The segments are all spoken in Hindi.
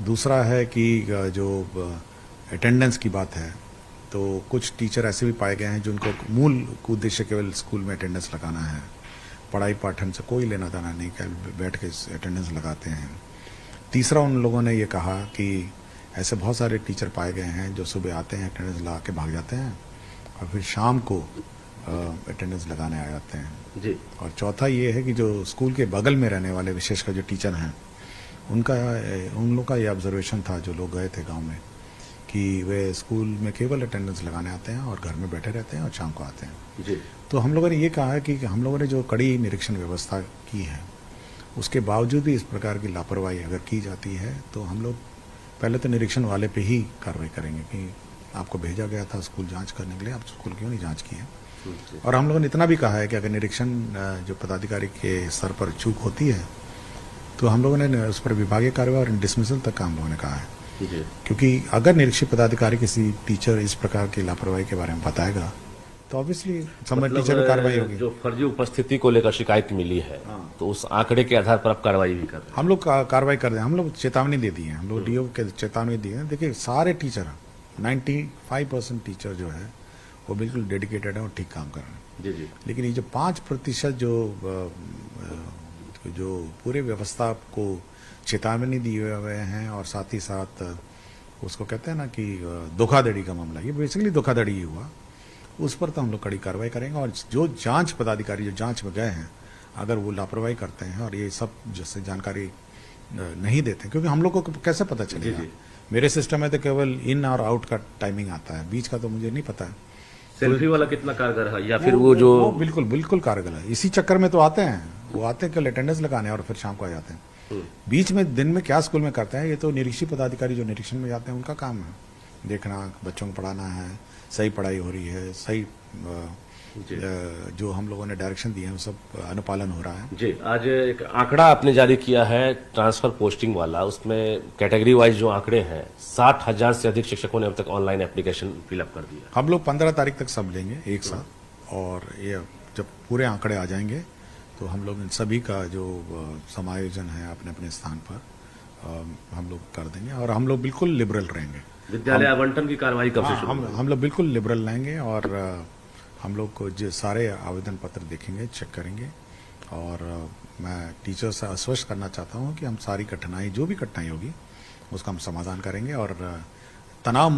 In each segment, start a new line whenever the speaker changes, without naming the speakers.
दूसरा है कि जो अटेंडेंस की बात है, तो कुछ टीचर ऐसे भी पाए गए हैं जिनको मूल उद्देश्य केवल स्कूल में अटेंडेंस लगाना है, पढ़ाई पाठन से कोई लेना देना नहीं, केवल बैठ के अटेंडेंस लगाते हैं। तीसरा, उन लोगों ने ये कहा कि ऐसे बहुत सारे टीचर पाए गए हैं जो सुबह आते हैं, अटेंडेंस लगा के भाग जाते हैं और फिर शाम को अटेंडेंस लगाने आ जाते हैं
जी।
और चौथा ये है कि जो स्कूल के बगल में रहने वाले विशेषकर जो टीचर हैं उन लोग का ये ऑब्जर्वेशन था, जो लोग गए थे गांव में, कि वे स्कूल में केवल अटेंडेंस लगाने आते हैं और घर में बैठे रहते हैं और शाम को आते हैं।
जी।
तो हम लोगों ने ये कहा है कि हम लोगों ने जो कड़ी निरीक्षण व्यवस्था की है, उसके बावजूद भी इस प्रकार की लापरवाही अगर की जाती है तो हम लोग पहले तो निरीक्षण वाले पे ही कार्रवाई करेंगे कि आपको भेजा गया था स्कूल जांच करने के लिए, आप स्कूल क्यों नहीं जांच की है। और हम लोगों ने इतना भी कहा है कि अगर निरीक्षण जो पदाधिकारी के स्तर पर चूक होती है तो हम लोगों ने उस पर विभागीय कार्रवाई और डिसमिसल तक का हम लोगों ने कहा है।
जी।
क्योंकि अगर निरीक्षित पदाधिकारी किसी टीचर इस प्रकार की लापरवाही के बारे में बताएगा तो ऑब्वियसली संबंधित टीचर पर कार्रवाई होगी।
जो फर्जी उपस्थिति को लेकर शिकायत मिली है, तो उस आंकड़े के आधार पर आप कार्रवाई भी कर रहे हैं?
हम लोग कार्रवाई कर रहे हैं, हम लोग चेतावनी दे दी है, हम लोग डीओ के चेतावनी दी है। देखिए, सारे टीचर 95% टीचर जो है वो बिल्कुल डेडिकेटेड है और ठीक काम कर रहे हैं।
जी जी।
लेकिन ये जो 5% जो पूरे व्यवस्था को चेतावनी दिए हुए हैं और साथ ही साथ उसको कहते हैं ना कि धोखाधड़ी का मामला, ये बेसिकली धोखाधड़ी ही हुआ, उस पर तो हम लोग कड़ी कार्रवाई करेंगे। और जो जांच पदाधिकारी जो जांच में गए हैं, अगर वो लापरवाही करते हैं और ये सब जैसे जानकारी नहीं देते, क्योंकि हम लोग को कैसे पता चलेगा। मेरे सिस्टम में तो केवल इन और आउट का टाइमिंग आता है, बीच का तो मुझे नहीं पता है।
सेल्फी वाला कितना कारगर है, या फिर वो जो
बिल्कुल बिल्कुल कारगर है। इसी चक्कर में तो आते हैं, वो आते हैं केवल अटेंडेंस लगाने और फिर शाम को आ जाते हैं। बीच में दिन में क्या स्कूल में करते हैं, ये तो निरीक्षित पदाधिकारी जो निरीक्षण में जाते हैं उनका काम है, देखना, बच्चों को पढ़ाना है, सही पढ़ाई हो रही है, सही जो हम लोगों ने डायरेक्शन दिए हैं वो सब अनुपालन हो रहा है।
जी। आज एक आंकड़ा आपने जारी किया है ट्रांसफर पोस्टिंग वाला, उसमें कैटेगरी वाइज जो आंकड़े हैं, 60,000 से अधिक शिक्षकों ने अब तक ऑनलाइन एप्लीकेशन फिलअप कर दिया।
हम लोग 15 तारीख तक सब लेंगे एक साथ, और ये जब पूरे आंकड़े आ जाएंगे तो हम लोग इन सभी का जो समायोजन है अपने अपने स्थान पर हम लोग कर देंगे। और हम लोग बिल्कुल लिबरल रहेंगे।
विद्यालय आवंटन की कार्रवाई कब से शुरू होगी?
हम लोग बिल्कुल लिबरल रहेंगे और हम लोग को जो सारे आवेदन पत्र देखेंगे, चेक करेंगे। और मैं टीचर से आश्वस्त करना चाहता हूं कि हम सारी कठिनाई, जो भी कठिनाई होगी उसका हम समाधान करेंगे। और तनाव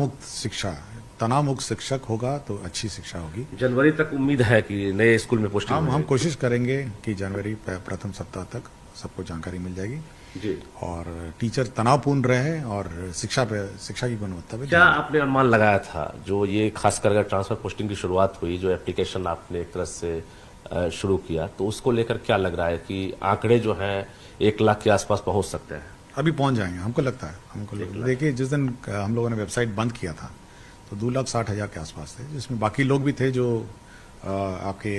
मुक्त शिक्षक होगा तो अच्छी शिक्षा होगी।
जनवरी तक उम्मीद है कि नए स्कूल में पोस्टिंग
हम कोशिश करेंगे कि जनवरी प्रथम सप्ताह तक सबको जानकारी मिल जाएगी
जी।
और टीचर तनावपूर्ण रहे और शिक्षा की गुणवत्ता पे।
क्या आपने अनुमान लगाया था, जो ये खासकर अगर ट्रांसफर पोस्टिंग की शुरुआत हुई, जो एप्लीकेशन आपने एक तरह से शुरू किया, तो उसको लेकर क्या लग रहा है कि आंकड़े जो हैं 1 लाख के आसपास पहुंच सकते हैं?
अभी पहुंच जाएंगे, हमको लगता है। देखिए, जिस दिन हम लोगों ने वेबसाइट बंद किया था तो 2,60,000 के आसपास थे, जिसमें बाकी लोग भी थे जो आपके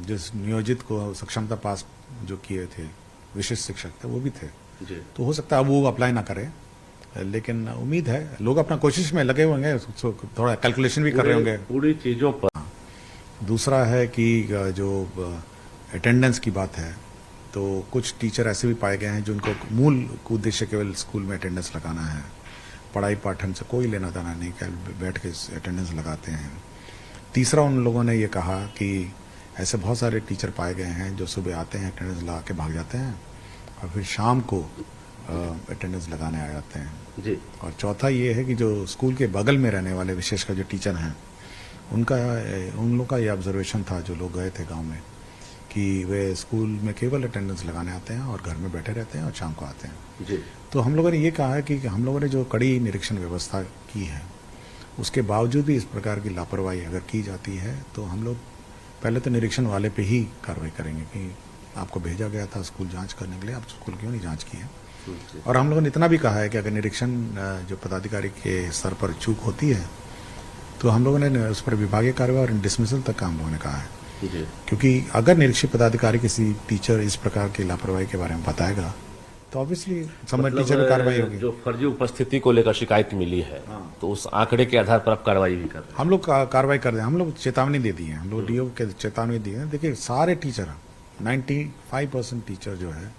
जिस नियोजित को सक्षमता पास जो किए थे, विशिष्ट शिक्षक थे, वो भी थे
जी।
तो हो सकता है वो अप्लाई ना करें, लेकिन उम्मीद है लोग अपना कोशिश में लगे होंगे, थोड़ा कैलकुलेशन भी कर रहे होंगे
पूरी चीजों पर।
दूसरा है कि जो अटेंडेंस की बात है, तो कुछ टीचर ऐसे भी पाए गए हैं जिनको मूल उद्देश्य केवल स्कूल में अटेंडेंस लगाना है, पढ़ाई पाठन से कोई लेना देना नहीं, केवल बैठ के अटेंडेंस लगाते हैं। तीसरा, उन लोगों ने ये कहा कि ऐसे बहुत सारे टीचर पाए गए हैं जो सुबह आते हैं, अटेंडेंस लगा के भाग जाते हैं और फिर शाम को अटेंडेंस लगाने आ जाते हैं।
जी।
और चौथा ये है कि जो स्कूल के बगल में रहने वाले विशेषकर जो टीचर हैं उन लोग का ये ऑब्जर्वेशन था, जो लोग गए थे गांव में, कि वे स्कूल में केवल अटेंडेंस लगाने आते हैं और घर में बैठे रहते हैं और शाम को आते हैं।
जी।
तो हम लोगों ने ये कहा है कि हम लोगों ने जो कड़ी निरीक्षण व्यवस्था की है, उसके बावजूद भी इस प्रकार की लापरवाही अगर की जाती है तो हम लोग पहले तो निरीक्षण वाले पे ही कार्रवाई करेंगे कि आपको भेजा गया था स्कूल जांच करने के लिए, आप स्कूल क्यों नहीं जांच की है। और हम लोगों ने इतना भी कहा है कि अगर निरीक्षण जो पदाधिकारी के स्तर पर चूक होती है तो हम लोगों ने उस पर विभागीय कार्रवाई और डिसमिसल तक का हम लोगों ने कहा है।
जी।
क्योंकि अगर निरीक्षित पदाधिकारी किसी टीचर इस प्रकार की लापरवाही के बारे में बताएगा तो ऑब्वियसली संबंधित टीचर पर कार्रवाई होगी।
जो फर्जी उपस्थिति को लेकर शिकायत मिली है, तो उस आंकड़े के आधार पर आप कार्रवाई भी कर रहे हैं?
हम लोग कार्रवाई कर रहे हैं, हम लोग चेतावनी दे दी है, हम लोग डीओ के चेतावनी दी है। देखिए, सारे टीचर 95% टीचर जो है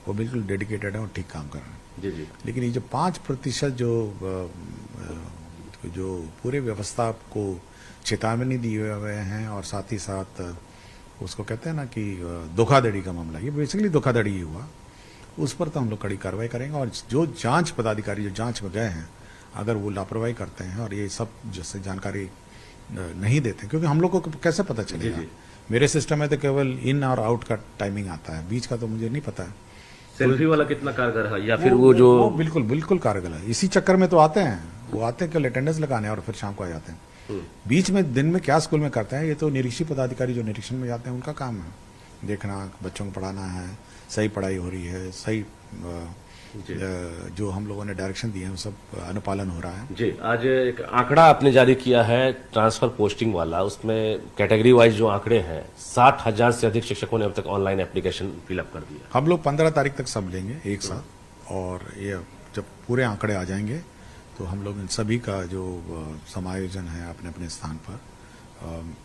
वो बिल्कुल डेडिकेटेड है और ठीक काम कर रहे हैं।
जी जी
लेकिन ये जो 5% जो पूरे व्यवस्था को चेतावनी दिए हुए हैं और साथ ही साथ उसको कहते हैं ना कि धोखाधड़ी का मामला, ये बेसिकली धोखाधड़ी ही हुआ, उस पर तो हम लोग कड़ी कार्रवाई करेंगे। और जो जांच पदाधिकारी जो जांच में गए हैं, अगर वो लापरवाही करते हैं और ये सब जैसे जानकारी नहीं देते, क्योंकि हम लोग को कैसे पता चलेगा?
जी।
मेरे सिस्टम में तो केवल इन और आउट का टाइमिंग आता है, बीच का तो मुझे नहीं पता है।
सेल्फी वाला कितना कारगर है, या फिर वो जो
वो बिल्कुल बिल्कुल कारगर है। इसी चक्कर में तो आते हैं, वो आते हैं केवल अटेंडेंस लगाने और फिर शाम को आ जाते हैं। बीच में दिन में क्या स्कूल में करते हैं, ये तो निरीक्षी पदाधिकारी जो निरीक्षण में जाते हैं उनका काम है, देखना, बच्चों को पढ़ाना है, सही पढ़ाई हो रही है, सही जो हम लोगों ने डायरेक्शन दिए हैं वो सब अनुपालन हो रहा है।
जी। आज एक आंकड़ा आपने जारी किया है ट्रांसफर पोस्टिंग वाला, उसमें कैटेगरी वाइज जो आंकड़े हैं, 60,000 से अधिक शिक्षकों ने अब तक ऑनलाइन एप्लीकेशन फिलअप कर दिया।
हम लोग 15 तारीख तक सब लेंगे एक साथ, और ये जब पूरे आंकड़े आ जाएंगे तो हम लोग इन सभी का जो समायोजन है अपने अपने स्थान पर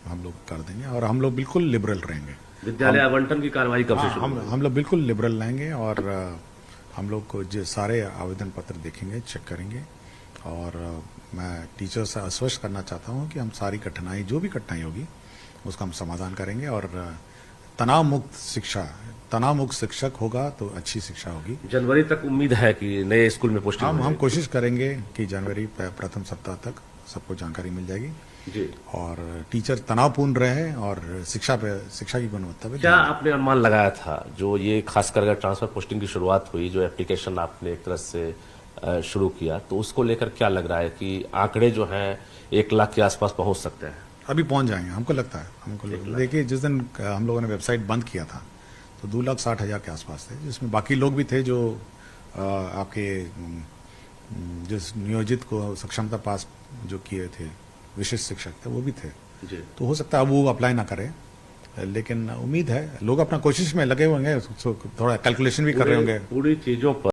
हम लोग कर देंगे। और हम लोग बिल्कुल लिबरल रहेंगे।
विद्यालय आवंटन की कार्रवाई कब से शुरू होगी?
हम लोग बिल्कुल लिबरल रहेंगे और हम लोग को जो सारे आवेदन पत्र देखेंगे, चेक करेंगे। और मैं टीचर से आश्वस्त करना चाहता हूं कि हम सारी कठिनाई, जो भी कठिनाई होगी उसका हम समाधान करेंगे। और तनाव मुक्त शिक्षा, तनाव मुक्त शिक्षक होगा तो अच्छी शिक्षा होगी।
जनवरी तक उम्मीद है कि नए स्कूल में पोस्टिंग हो
हम
जाएगी?
कोशिश करेंगे कि जनवरी प्रथम सप्ताह तक सबको जानकारी मिल जाएगी
जी।
और टीचर तनावपूर्ण रहे और शिक्षा की गुणवत्ता पे
क्या आपने अनुमान लगाया था, जो ये खासकर अगर ट्रांसफर पोस्टिंग की शुरुआत हुई, जो एप्लीकेशन आपने एक तरह से शुरू किया, तो उसको लेकर क्या लग रहा है कि आंकड़े जो हैं 1 लाख के आसपास पहुंच सकते हैं?
अभी पहुंच जाएंगे, हमको लगता है। देखिए, जिस दिन हम लोगों ने वेबसाइट बंद किया था तो 2,60,000 के आसपास थे, जिसमें बाकी लोग भी थे जो आपके जिस नियोजित को सक्षमता पास जो किए थे, विशिष्ट शिक्षक थे, वो भी थे।
जी।
तो हो सकता है अब वो अप्लाई ना करें, लेकिन उम्मीद है लोग अपना कोशिश में लगे होंगे, थोड़ा कैलकुलेशन भी कर रहे होंगे।
पूरी चीजों पर